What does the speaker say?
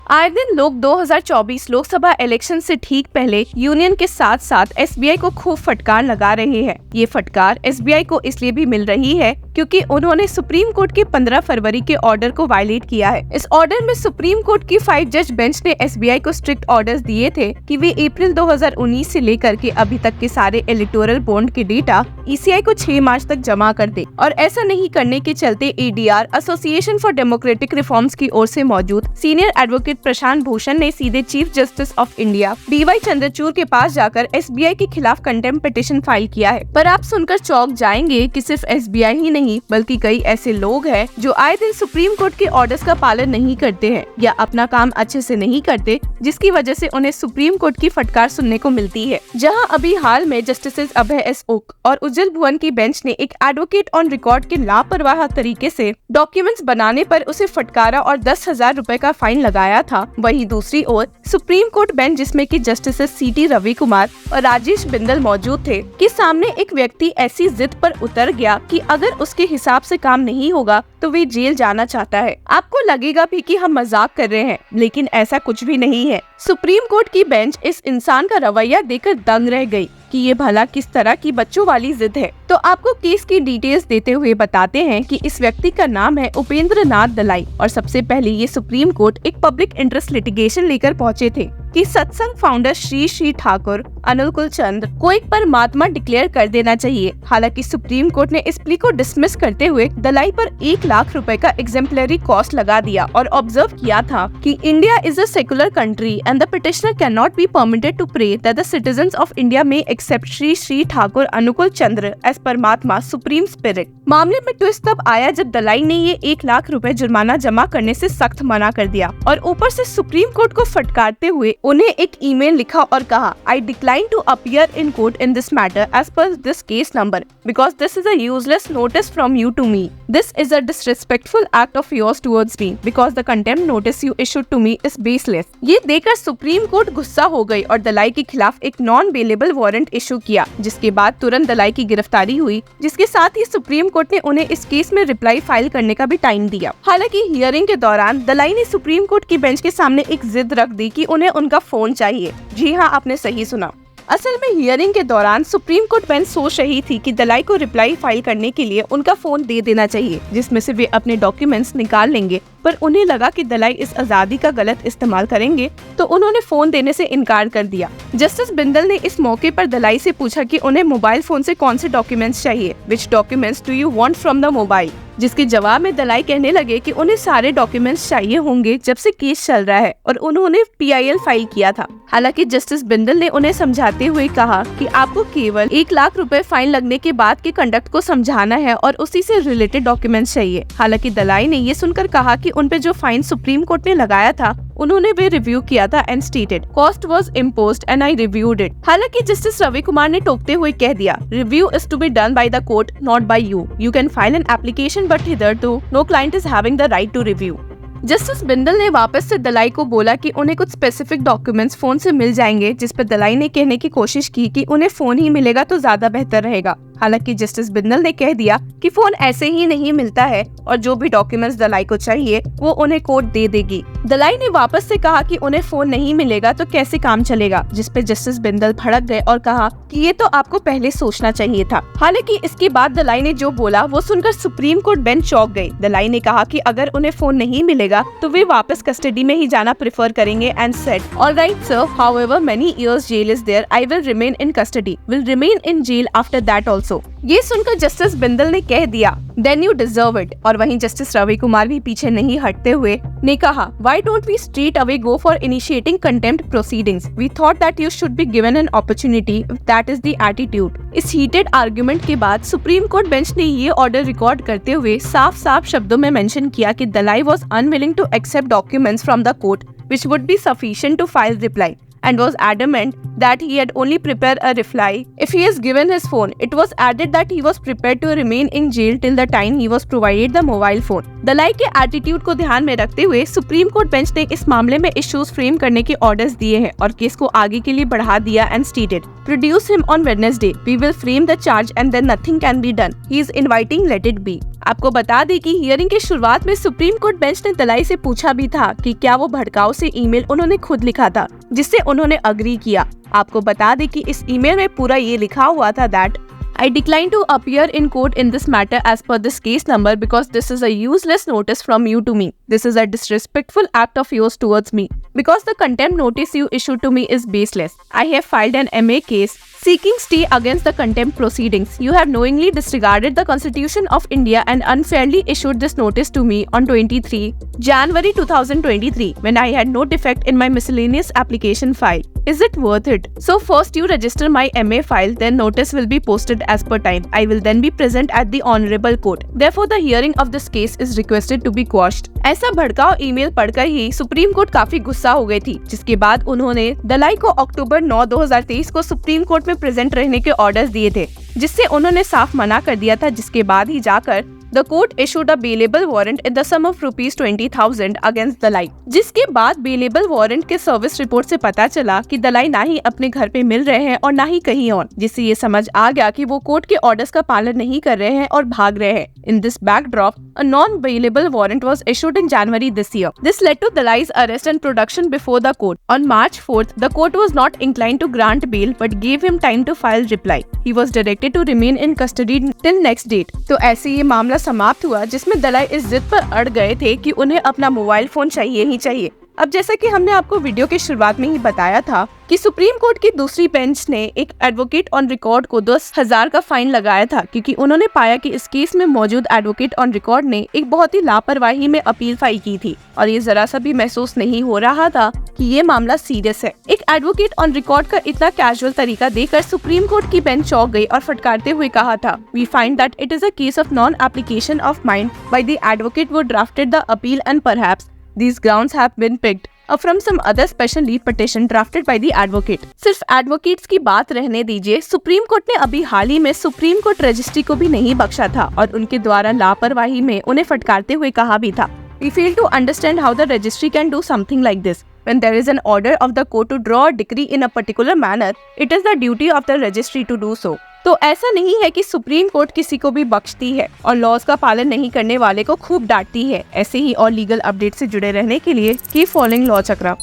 आए दिन लोग 2024 लोकसभा इलेक्शन से ठीक पहले यूनियन के साथ साथ एसबीआई को खूब फटकार लगा रहे हैं। ये फटकार एसबीआई को इसलिए भी मिल रही है क्योंकि उन्होंने सुप्रीम कोर्ट के 15 फरवरी के ऑर्डर को वायलेट किया है। इस ऑर्डर में सुप्रीम कोर्ट की 5 जज बेंच ने एसबीआई को स्ट्रिक्ट ऑर्डर्स दिए थे कि वे अप्रैल 2019 से लेकर के अभी तक के सारे इलेक्टोरल बॉन्ड के डेटा ईसीआई को 6 मार्च तक जमा कर दे, और ऐसा नहीं करने के चलते ADR association for democratic reforms की ओर से मौजूद सीनियर एडवोकेट प्रशांत भूषण ने सीधे chief justice of India DY Chandrachud के पास जाकर एसबीआई के खिलाफ कंटेम्प्ट पिटीशन फाइल किया है। पर आप सुनकर चौंक जाएंगे कि सिर्फ एसबीआई ही नहीं बल्कि कई ऐसे लोग हैं जो आए दिन सुप्रीम कोर्ट के ऑर्डर्स का पालन नहीं करते हैं या अपना काम अच्छे से नहीं करते, जिसकी वजह से उन्हें सुप्रीम कोर्ट की फटकार सुनने को मिलती है। जहां अभी हाल में जस्टिस अभय एस ओक और उज्जवल भुवन की बेंच ने एक एडवोकेट ऑन रिकॉर्ड के लापरवाह तरीके से डॉक्यूमेंट्स बनाने पर उसे फटकारा और 10,000 रुपए का फाइन लगाया था, वहीं दूसरी ओर सुप्रीम कोर्ट बेंच जिसमें कि जस्टिस सीटी रवि कुमार और राजेश बिंदल मौजूद थे कि सामने एक व्यक्ति ऐसी जिद पर उतर गया कि अगर उसके हिसाब से काम नहीं होगा तो वे जेल जाना चाहता है। आपको लगेगा भी कि हम मजाक कर रहे हैं, लेकिन ऐसा कुछ भी नहीं है। सुप्रीम कोर्ट की बेंच इस इंसान का रवैया देखकर दंग रह गई कि ये भला किस तरह की बच्चों वाली जिद है। तो आपको केस की डिटेल्स देते हुए बताते हैं कि इस व्यक्ति का नाम है उपेंद्र नाथ दलाई और सबसे पहले ये सुप्रीम कोर्ट एक पब्लिक इंटरेस्ट लिटिगेशन लेकर पहुंचे थे कि सत्संग फाउंडर श्री श्री ठाकुर अनुकूल चंद्र को एक परमात्मा डिक्लेयर कर देना चाहिए। हालांकि सुप्रीम कोर्ट ने इस प्ली को डिसमिस करते हुए दलाई पर 1 लाख रुपए का एग्जेम्पलरी कॉस्ट लगा दिया और ऑब्जर्व किया था कि India is a secular country and the petitioner can not be permitted to pray that the citizens of India में एक्सेप्ट श्री श्री ठाकुर अनुकूल चंद्र एज परमात्मा सुप्रीम स्पिरिट। मामले में ट्विस्ट तब आया जब दलाई ने ये 1 लाख रुपए जुर्माना जमा करने से सख्त मना कर दिया और ऊपर से सुप्रीम कोर्ट को फटकारते हुए उन्हें एक ईमेल लिखा और कहा, I decline to appear in court in this matter as per this case number because this is a useless notice from you to me. This is a disrespectful act of yours towards me because the contempt notice you issued to me is baseless. ये देखकर supreme court गुस्सा हो गई और दलाई के खिलाफ एक non bailable warrant issue किया, जिसके बाद तुरंत दलाई की गिरफ्तारी हुई, जिसके साथ ही सुप्रीम कोर्ट ने उन्हें इस केस में रिप्लाई फाइल करने का भी टाइम दिया। हालांकि हियरिंग के दौरान दलाई ने सुप्रीम कोर्ट की बेंच के सामने एक जिद रख दी कि उन्हें उनका फोन चाहिए। जी हाँ, आपने सही सुना। असल में हियरिंग के दौरान सुप्रीम कोर्ट बेंच सोच रही थी कि दलाई को रिप्लाई फाइल करने के लिए उनका फोन दे देना चाहिए, जिसमें से वे अपने डॉक्यूमेंट्स निकाल लेंगे, पर उन्हें लगा कि दलाई इस आजादी का गलत इस्तेमाल करेंगे तो उन्होंने फोन देने से इनकार कर दिया। जस्टिस बिंदल ने इस मौके पर दलाई से पूछा कि उन्हें मोबाइल फोन से कौन से डॉक्यूमेंट्स चाहिए, which documents do you want from the mobile, जिसके जवाब में दलाई कहने लगे कि उन्हें सारे डॉक्यूमेंट्स चाहिए होंगे जब से केस चल रहा है और उन्होंने पीआईएल फाइल किया था। हालांकि जस्टिस बिंदल ने उन्हें समझाते हुए कहा कि आपको केवल 1 लाख रुपए फाइन लगने के बाद के कंडक्ट को समझाना है और उसी से रिलेटेड डॉक्यूमेंट्स चाहिए। हालांकि दलाई ने ये सुनकर कहा कि उन पे जो फाइन सुप्रीम कोर्ट ने लगाया था उन्होंने वे रिव्यू किया था and stated cost was imposed and I reviewed it. हालांकि जस्टिस रवि कुमार ने टोकते हुए कह दिया, review is to be done by the court not by you. You can file an application but hitherto no client is having the right to review. Justice Bindal ने वापस से दलाई को बोला कि उन्हें कुछ स्पेसिफिक डॉक्यूमेंट्स फोन से मिल जाएंगे, जिस पर दलाई ने कहने की कोशिश की कि उन्हें फोन ही मिलेगा तो ज्यादा बेहतर रहेगा। हालांकि जस्टिस बिंदल ने कह दिया कि फोन ऐसे ही नहीं मिलता है और जो भी डॉक्यूमेंट्स दलाई को चाहिए वो उन्हें कोर्ट दे देगी। दलाई ने वापस से कहा कि उन्हें फोन नहीं मिलेगा तो कैसे काम चलेगा, जिस पे जस्टिस बिंदल भड़क गए और कहा कि ये तो आपको पहले सोचना चाहिए था। हालांकि इसके बाद दलाई ने जो बोला वो सुनकर सुप्रीम कोर्ट बेंच चौंक गई। दलाई ने कहा कि अगर उन्हें फोन नहीं मिलेगा तो वे वापस कस्टडी में ही जाना प्रेफर करेंगे and said, alright sir, however many years jail is there, I will remain in custody, will remain in jail after that also. ये सुनकर जस्टिस बिंदल ने कह दिया, देन यू डिजर्व इट। और वहीं जस्टिस रवि कुमार भी पीछे नहीं हटते हुए ने कहा, why don't we straight away go for initiating contempt proceedings, we thought that you should be given an opportunity if that is the attitude. इस हीटेड आर्गुमेंट के बाद सुप्रीम कोर्ट बेंच ने ये ऑर्डर रिकॉर्ड करते हुए साफ साफ शब्दों में मेंशन किया कि Dalai was unwilling to accept documents from the court which would be sufficient to file reply and was adamant that he had only prepared a reply if he is given his phone. It was added that he was prepared to remain in jail till the time he was provided the mobile phone. Dalai के attitude को ध्यान में रखते हुए supreme court bench ने इस मामले में इश्यूज फ्रेम करने के ऑर्डर्स दिए हैं और केस को आगे के लिए बढ़ा दिया and stated, produce him on Wednesday, we will frame the charge and then nothing can be done, he is inviting, let it be. आपको बता दें कि हियरिंग के शुरुआत में सुप्रीम कोर्ट बेंच ने दलाई से पूछा भी था कि क्या वो भड़काऊ से ईमेल उन्होंने खुद लिखा था, जिससे उन्होंने अग्री किया। आपको बता दें कि इस ईमेल में पूरा ये लिखा हुआ था that I decline to appear in court in this matter as per this case number because this is a useless notice from you to me. This is a disrespectful act of yours towards me. Because the contempt notice you issued to me is baseless. I have filed an MA case seeking stay against the contempt proceedings. You have knowingly disregarded the Constitution of India and unfairly issued this notice to me on 23 January 2023 when I had no defect in my miscellaneous application file. Is it worth it? So first you register my MA file, then notice will be posted as per time. I will then be present at the honorable court. Therefore the hearing of this case is requested to be quashed. ऐसा भड़काऊ email पढ़कर ही supreme court काफी गुस्सा हो गई थी, जिसके बाद उन्होंने दलाई को अक्टूबर 9, 2023 को सुप्रीम कोर्ट में प्रेजेंट रहने के ऑर्डर्स दिए थे, जिससे उन्होंने साफ मना कर दिया था, जिसके बाद ही जाकर The court issued a bailable warrant in the sum of ₹20,000 against Dalai, जिसके बाद बेलेबल वारंट के सर्विस रिपोर्ट से पता चला कि दलाई ना ही अपने घर पे मिल रहे हैं और ना ही कहीं और, जिससे ये समझ आ गया कि वो कोर्ट के ऑर्डर्स का पालन नहीं कर रहे हैं और भाग रहे हैं। In this backdrop, a non-bailable warrant was issued in January this year. This led to Dalai's arrest and production before the court. On March 4th, the court was not inclined to grant bail but gave him time to file reply. He was directed to remain in custody till next date. तो ऐसे ये मामला समाप्त हुआ, जिसमें दलाई इस जिद पर अड़ गए थे कि उन्हें अपना मोबाइल फोन चाहिए ही चाहिए। अब जैसा कि हमने आपको वीडियो के शुरुआत में ही बताया था कि सुप्रीम कोर्ट की दूसरी बेंच ने एक एडवोकेट ऑन रिकॉर्ड को 10,000 का फाइन लगाया था, क्योंकि उन्होंने पाया कि इस केस में मौजूद एडवोकेट ऑन रिकॉर्ड ने एक बहुत ही लापरवाही में अपील फाइल की थी और ये जरा सा भी महसूस नहीं हो रहा था कि ये मामला सीरियस है। एक एडवोकेट ऑन रिकॉर्ड का इतना कैजुअल तरीका देखकर सुप्रीम कोर्ट की बेंच चौंक गई और फटकारते हुए कहा था, we find that it is a case of non application of mind by the advocate who drafted the appeal and perhaps these grounds have been picked up from some other special leave petition drafted by the advocate. सिर्फ advocates की बात रहने दीजिए, supreme court ने अभी हाल ही में supreme court registry को भी नहीं बख्शा था और उनके द्वारा लापरवाही में उन्हें फटकारते हुए कहा भी था, We fail to understand how the registry can do something like this. When there is an order of the court to draw a decree in a particular manner, it is the duty of the registry to do so. तो ऐसा नहीं है कि supreme court किसी को भी बख्शती है और लॉज का पालन नहीं करने वाले को खूब डांटती है। ऐसे ही और लीगल अपडेट से जुड़े रहने के लिए कीप फॉलोइंग लॉ चक्रा।